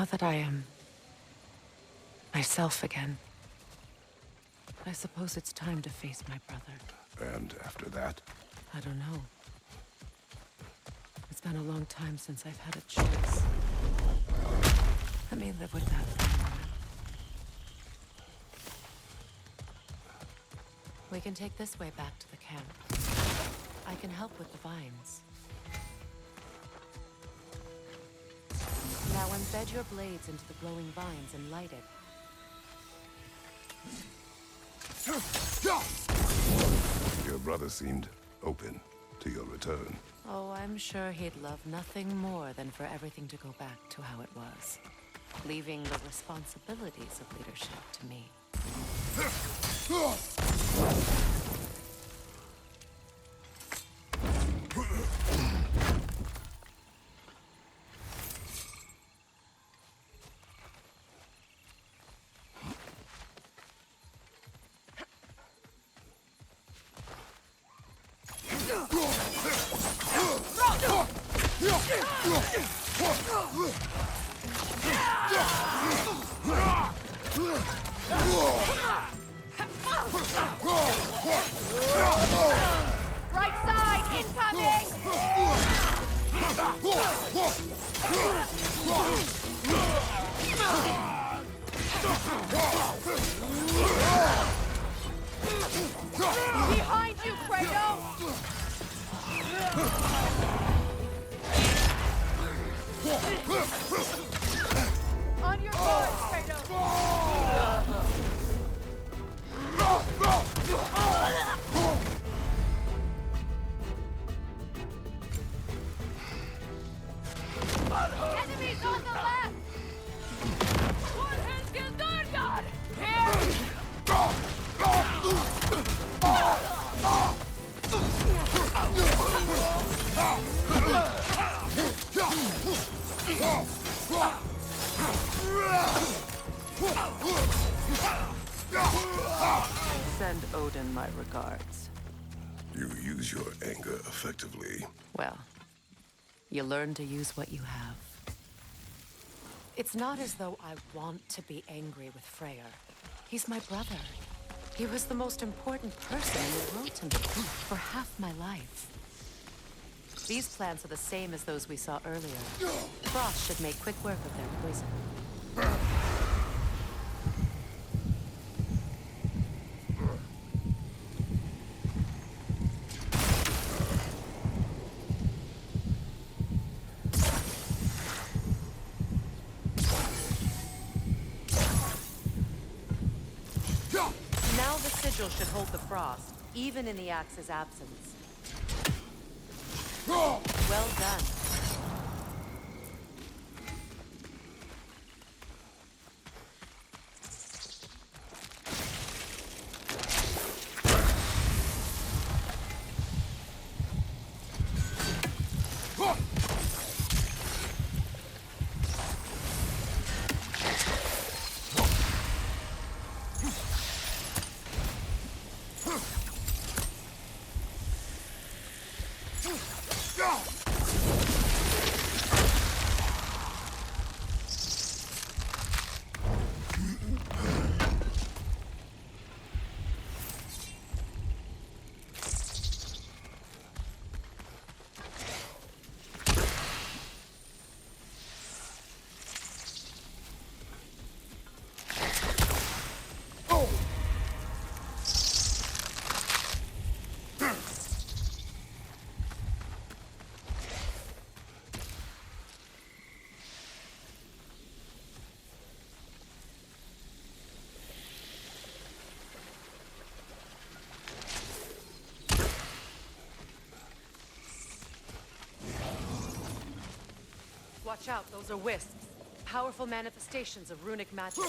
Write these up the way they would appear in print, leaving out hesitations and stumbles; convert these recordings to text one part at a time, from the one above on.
Now that I am myself again, I suppose it's time to face my brother. And after that? I don't know. It's been a long time since I've had a choice. Let me live with that for a moment. We can take this way back to the camp. I can help with the vines. Now embed your blades into the glowing vines and light it. Your brother seemed open to your return. Oh, I'm sure he'd love nothing more than for everything to go back to how it was, leaving the responsibilities of leadership to me. Right side, incoming! Behind you, Kratos! On your guard, Kratos! Enemies on the left! God! Here! Send Odin my regards. You use your anger effectively. Well, you learn to use what you have. It's not as though I want to be angry with Freyr. He's my brother. He was the most important person in the world to me for half my life. These plants are the same as those we saw earlier. Frost should make quick work of their poison. Now the sigil should hold the frost, even in the axe's absence. Well done. Watch out, those are wisps. Powerful manifestations of runic magic.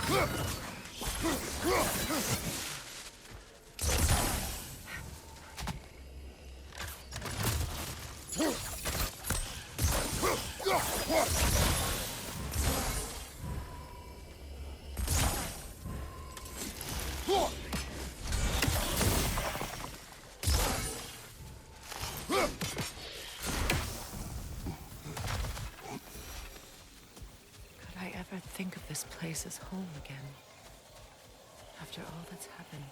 Could I ever think of this place as home again? After all that's happened.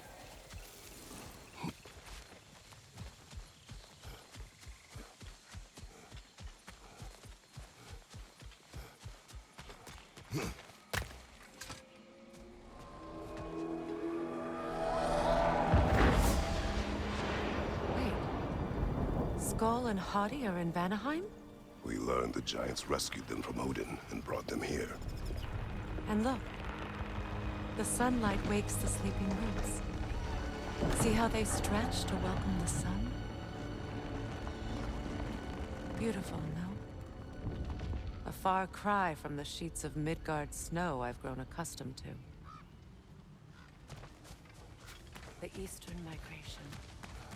Wait. Skull and Hati are in Vanaheim? We learned the giants rescued them from Odin and brought them here. And look. The sunlight wakes the sleeping roots. See how they stretch to welcome the sun? Beautiful, no? A far cry from the sheets of Midgard snow I've grown accustomed to. The Eastern migration.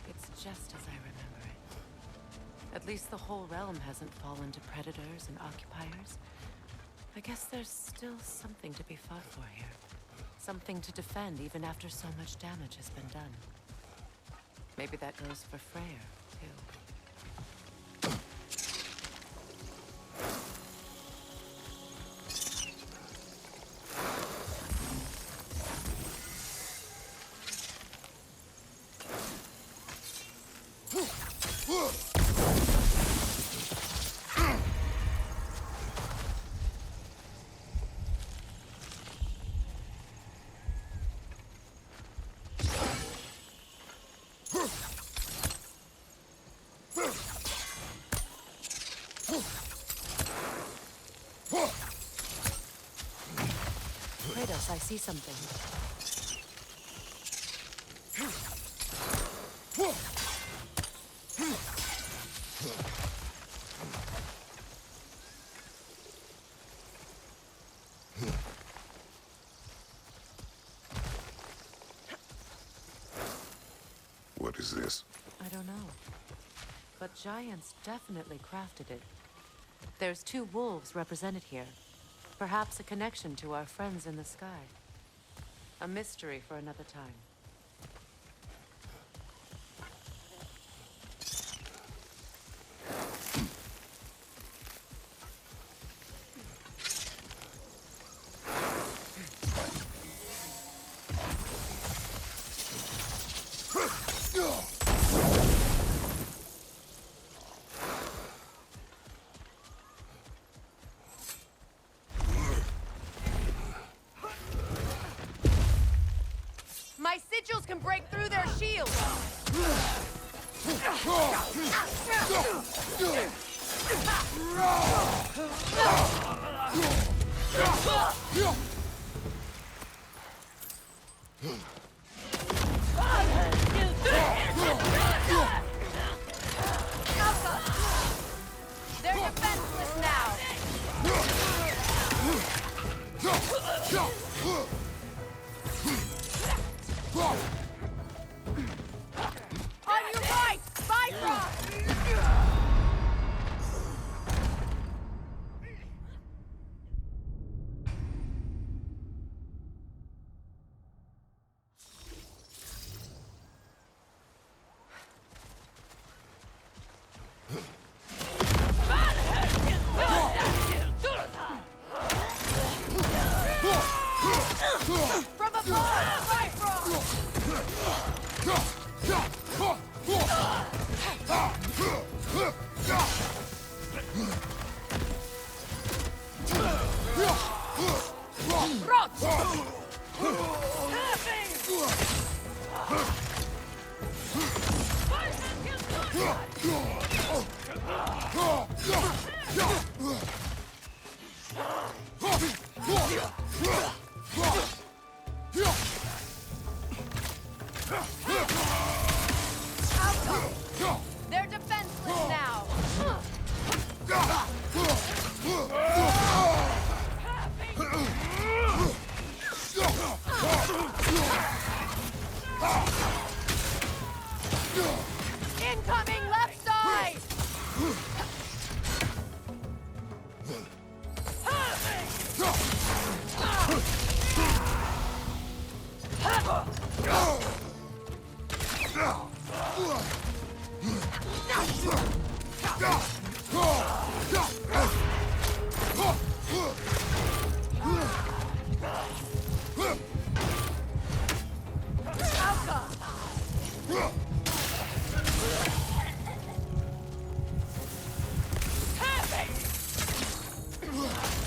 It's just as I remember it. At least the whole realm hasn't fallen to predators and occupiers. I guess there's still something to be fought for here. Something to defend even after so much damage has been done. Maybe that goes for Freyr, too. Kratos, I see something. What is this? I don't know. But giants definitely crafted it. There's 2 wolves represented here. Perhaps a connection to our friends in the sky. A mystery for another time. My sigils can break through their shields! They're defenseless now! On your right! Bifrost! From above! Bifrost! They're defenseless now! Incoming left side!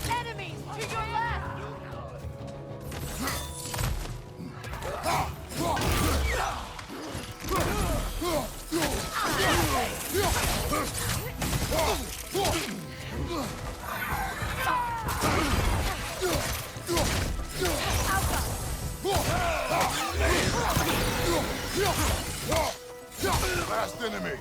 Enemies to your left! Last enemy.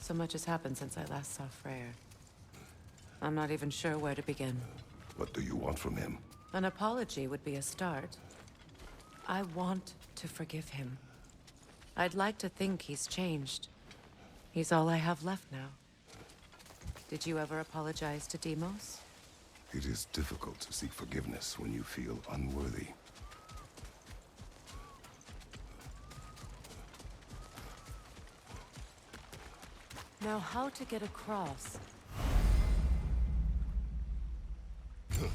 So much has happened since I last saw Freyr. I'm not even sure where to begin. What do you want from him? An apology would be a start. I want to forgive him. I'd like to think he's changed. He's all I have left now. Did you ever apologize to Deimos? It is difficult to seek forgiveness when you feel unworthy. Now, how to get across?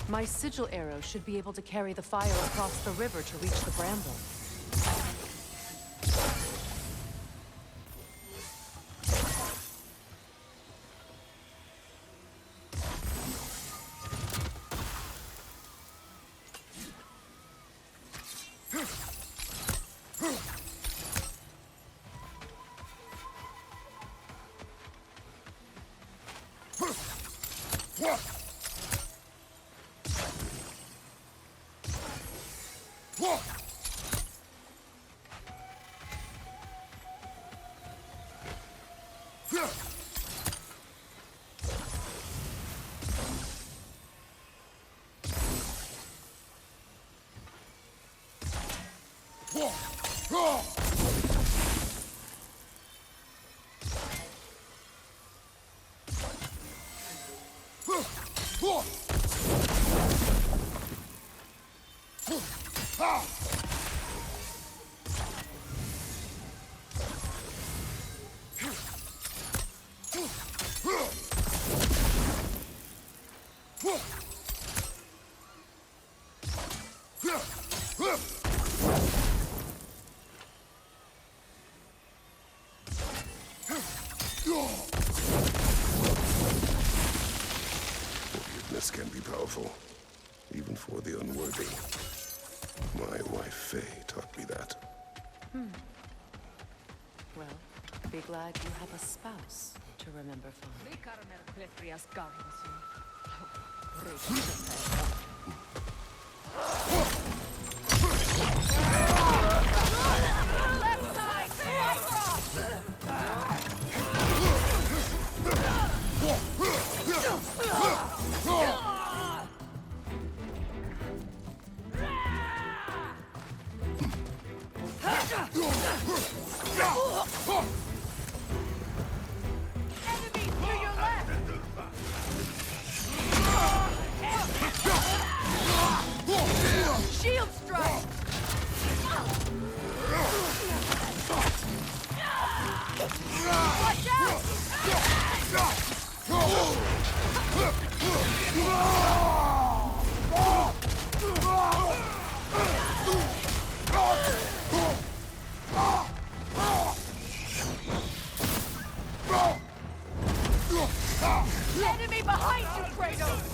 My sigil arrow should be able to carry the fire across the river to reach the bramble. Forgiveness can be powerful, even for the unworthy. My wife Faye taught me that. Well, be glad you have a spouse to remember fondly. Enemy to your left! Shield strike! Watch out! Enemy behind you, Kratos!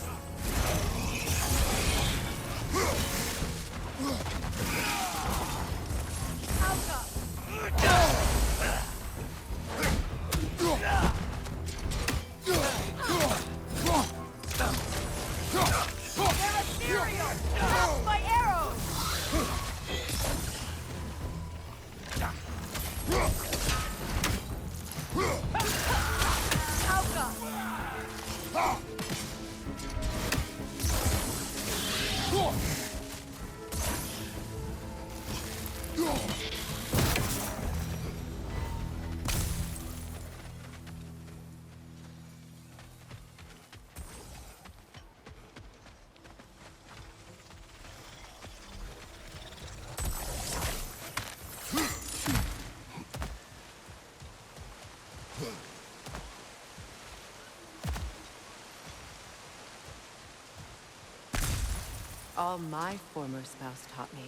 They're ethereal! Blast my arrows! All my former spouse taught me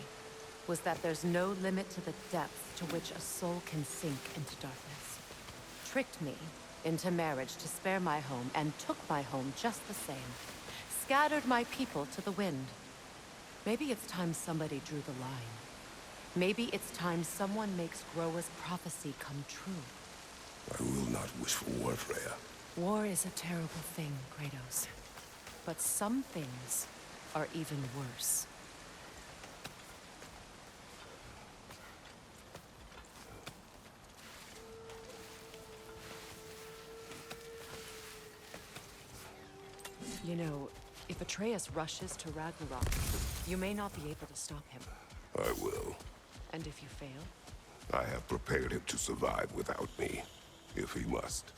was that there's no limit to the depth to which a soul can sink into darkness. Tricked me into marriage to spare my home and took my home just the same. Scattered my people to the wind. Maybe it's time somebody drew the line. Maybe it's time someone makes Groa's prophecy come true. I will not wish for war, Freya. War is a terrible thing, Kratos. But some things are even worse. You know, if Atreus rushes to Ragnarok, you may not be able to stop him. I will. And if you fail? I have prepared him to survive without me, if he must.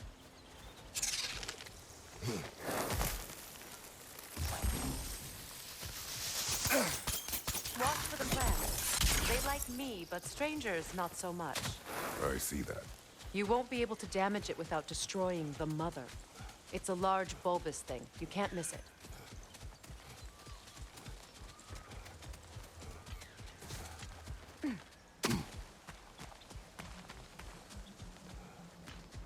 Watch for the plants. They like me, but strangers not so much. I see that. You won't be able to damage it without destroying the mother. It's a large bulbous thing. You can't miss it.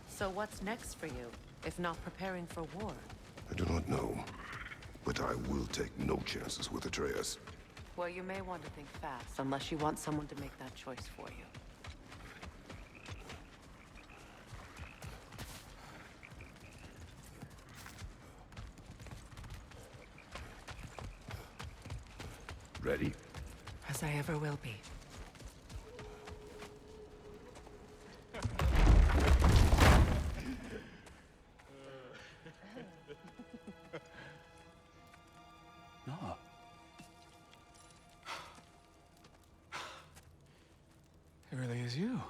So what's next for you, if not preparing for war? I do not know, but I will take no chances with Atreus. Well, you may want to think fast, unless you want someone to make that choice for you. Ready? As I ever will be. No. It really is you.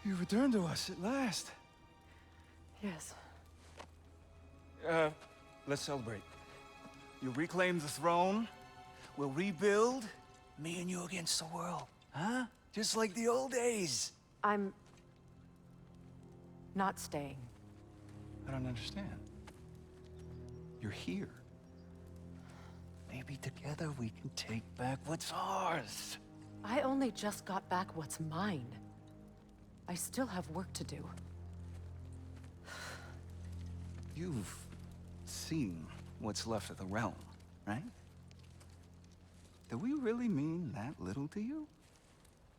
You returned to us at last. Yes. Let's celebrate. You reclaim the throne. We'll rebuild. Me and you against the world. Huh? Just like the old days. I'm not staying. I don't understand. You're here. Maybe together we can take back what's ours. I only just got back what's mine. I still have work to do. You've seen what's left of the realm, right? Do we really mean that little to you?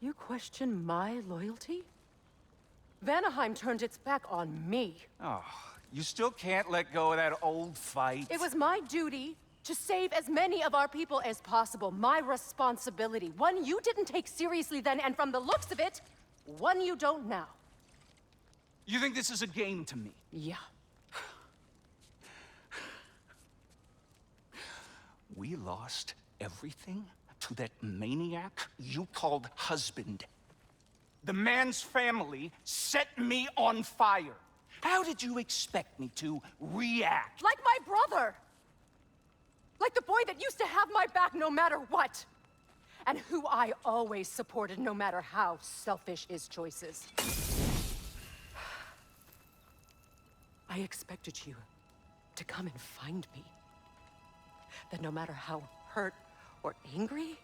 You question my loyalty? Vanaheim turned its back on me. Oh, you still can't let go of that old fight? It was my duty to save as many of our people as possible. My responsibility. One you didn't take seriously then, and from the looks of it, one you don't now. You think this is a game to me? Yeah. We lost everything to that maniac you called husband. The man's family set me on fire. How did you expect me to react? Like my brother! Like the boy that used to have my back no matter what! And who I always supported no matter how selfish his choices. I expected you to come and find me. That no matter how hurt or angry,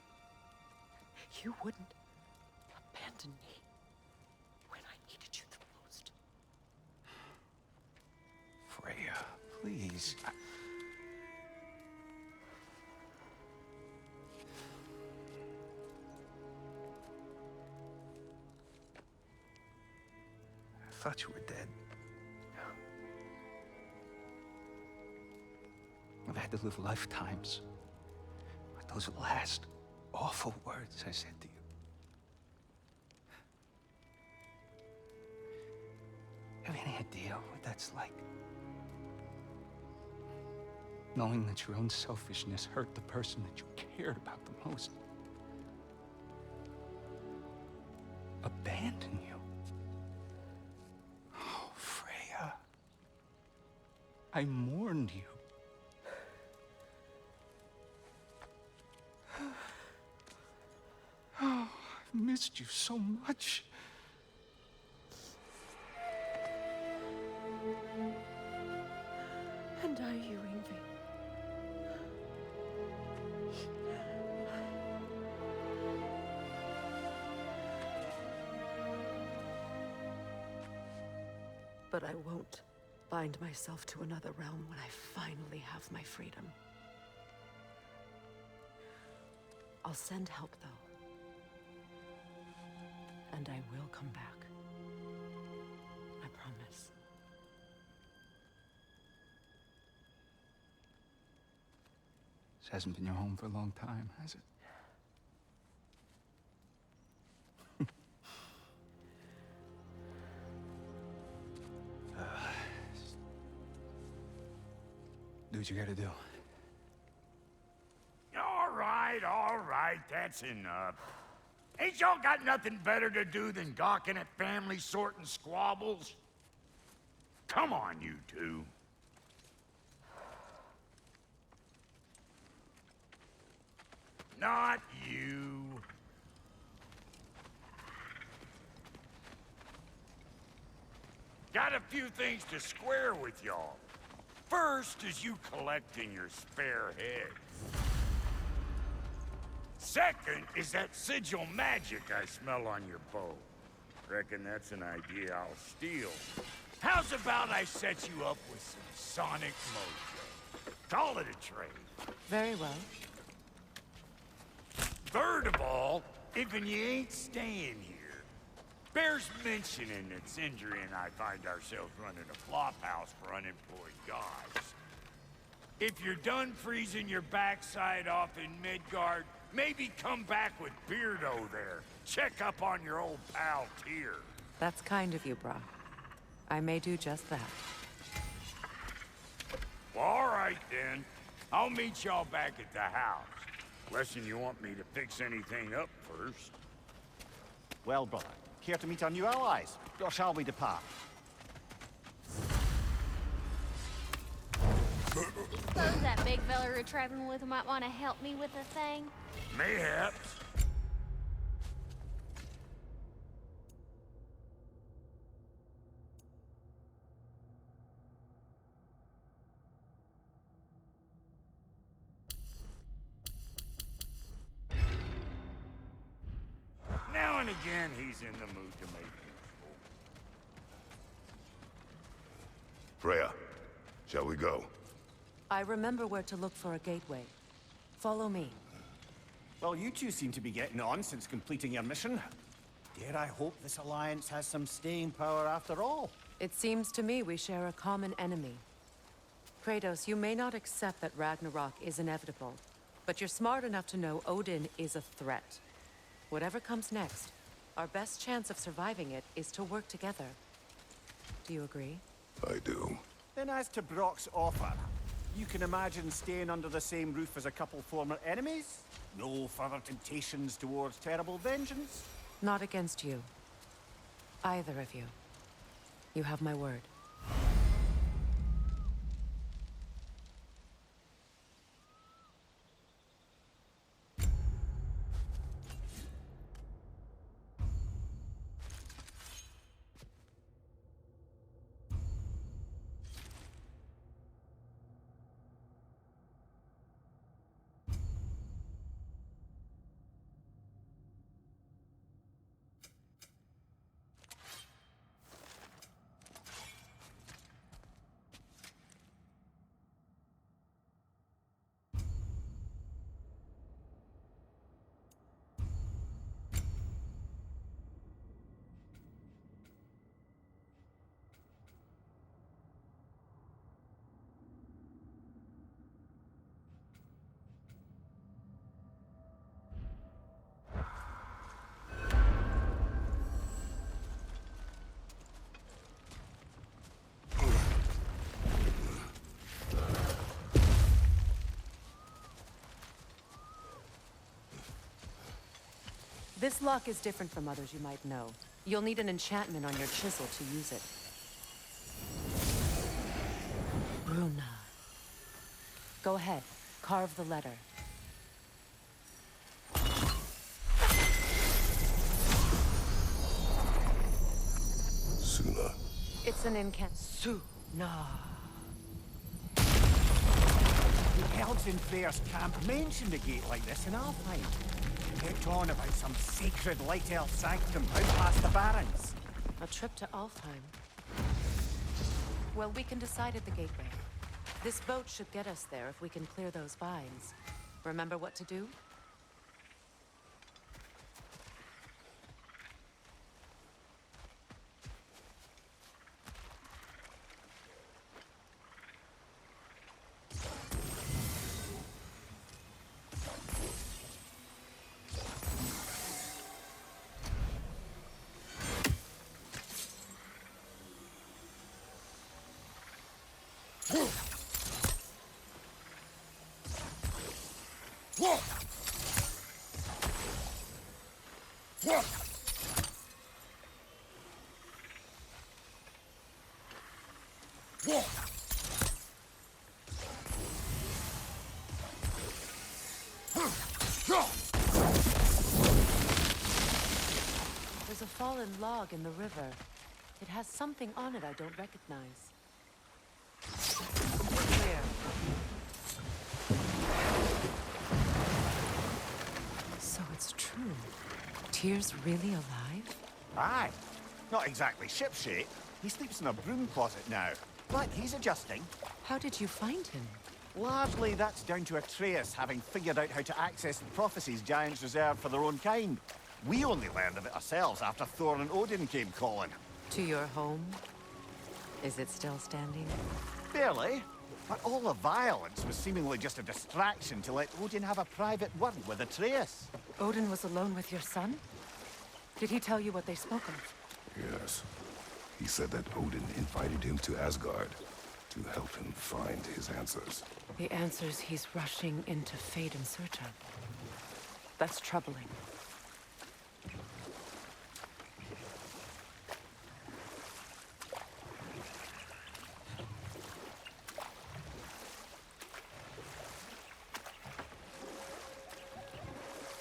you wouldn't abandon me when I needed you the most. Freya, please. I thought you were dead. I've had to live lifetimes with those last awful words I said to you. Have any idea what that's like? Knowing that your own selfishness hurt the person that you cared about the most. Abandon you. Oh, Freya. I mourned you. Oh, I've missed you so much. And are you, Ingvi? But I won't bind myself to another realm when I finally have my freedom. I'll send help, though. And I will come back. I promise. This hasn't been your home for a long time, has it? Do what you gotta do. All right, that's enough. Ain't y'all got nothing better to do than gawking at family sorting squabbles? Come on, you two. Not you. Got a few things to square with y'all. First is you collecting your spare heads. Second is that sigil magic I smell on your bow. Reckon that's an idea I'll steal. How's about I set you up with some sonic mojo? Call it a trade. Very well. Third of all, even you ain't staying here, bears mentioning that Sindri and I find ourselves running a flop house for unemployed guys. If you're done freezing your backside off in Midgard, maybe come back with Beardo there. Check up on your old pal Tyr. That's kind of you, brah. I may do just that. Well, all right then. I'll meet y'all back at the house. Unless you want me to fix anything up first. Well, brother, care to meet our new allies? Or shall we depart? Suppose that big fella we're traveling with might want to help me with a thing. Mayhaps. Now and again, he's in the mood to make useful. Freya, shall we go? I remember where to look for a gateway. Follow me. Well, you two seem to be getting on since completing your mission. Dare I hope this alliance has some staying power after all? It seems to me we share a common enemy. Kratos, you may not accept that Ragnarok is inevitable, but you're smart enough to know Odin is a threat. Whatever comes next, our best chance of surviving it is to work together. Do you agree? I do. Then as to Brock's offer, you can imagine staying under the same roof as a couple former enemies? No further temptations towards terrible vengeance? Not against you. Either of you. You have my word. This lock is different from others you might know. You'll need an enchantment on your chisel to use it. Bruna. Go ahead. Carve the letter. Suna. It's an Suna. The elves in Freyr's camp mentioned a gate like this in Alfheim. Kept on about some sacred light elf sanctum out past the Barrens. A trip to Alfheim. Well, we can decide at the gateway. This boat should get us there if we can clear those vines. Remember what to do? There's a fallen log in the river. It has something on it I don't recognize. Clear. So it's true. Tyr's really alive? Aye. Not exactly shipshape. He sleeps in a broom closet now. But he's adjusting. How did you find him? Largely, that's down to Atreus having figured out how to access the prophecies giants reserved for their own kind. We only learned of it ourselves after Thor and Odin came calling. To your home? Is it still standing? Barely. But all the violence was seemingly just a distraction to let Odin have a private word with Atreus. Odin was alone with your son? Did he tell you what they spoke of? Yes. He said that Odin invited him to Asgard to help him find his answers. The answers he's rushing into fate in search of. That's troubling.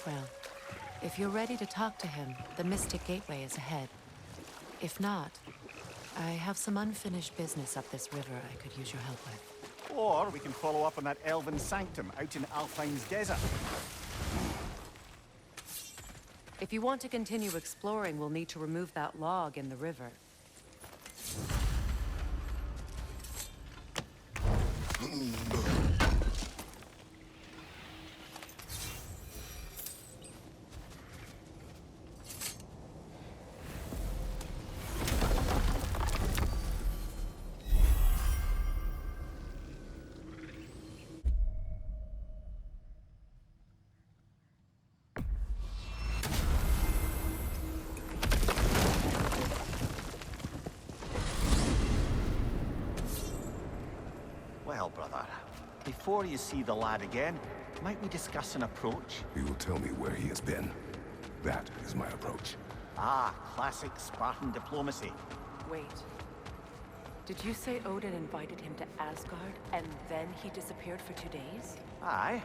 Well, if you're ready to talk to him, the Mystic Gateway is ahead. If not, I have some unfinished business up this river I could use your help with. Or we can follow up on that elven sanctum out in Alfheim's desert. If you want to continue exploring, we'll need to remove that log in the river. Well, brother, before you see the lad again, might we discuss an approach? He will tell me where he has been. That is my approach. Ah, classic Spartan diplomacy. Wait. Did you say Odin invited him to Asgard, and then he disappeared for 2 days? Aye,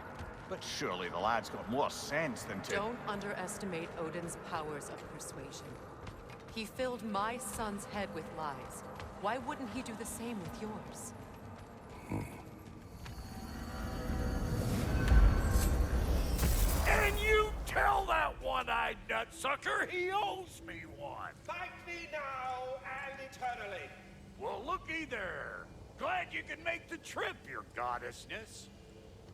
but surely the lad's got more sense than to... Don't underestimate Odin's powers of persuasion. He filled my son's head with lies. Why wouldn't he do the same with yours? And you tell that one-eyed nutsucker he owes me one. Thank me now and eternally. Well, looky there. Glad you can make the trip, your goddessness.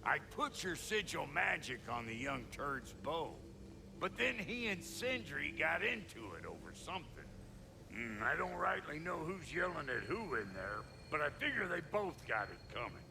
I put your sigil magic on the young turd's bow. But then he and Sindri got into it over something. I don't rightly know who's yelling at who in there, but I figure they both got it coming.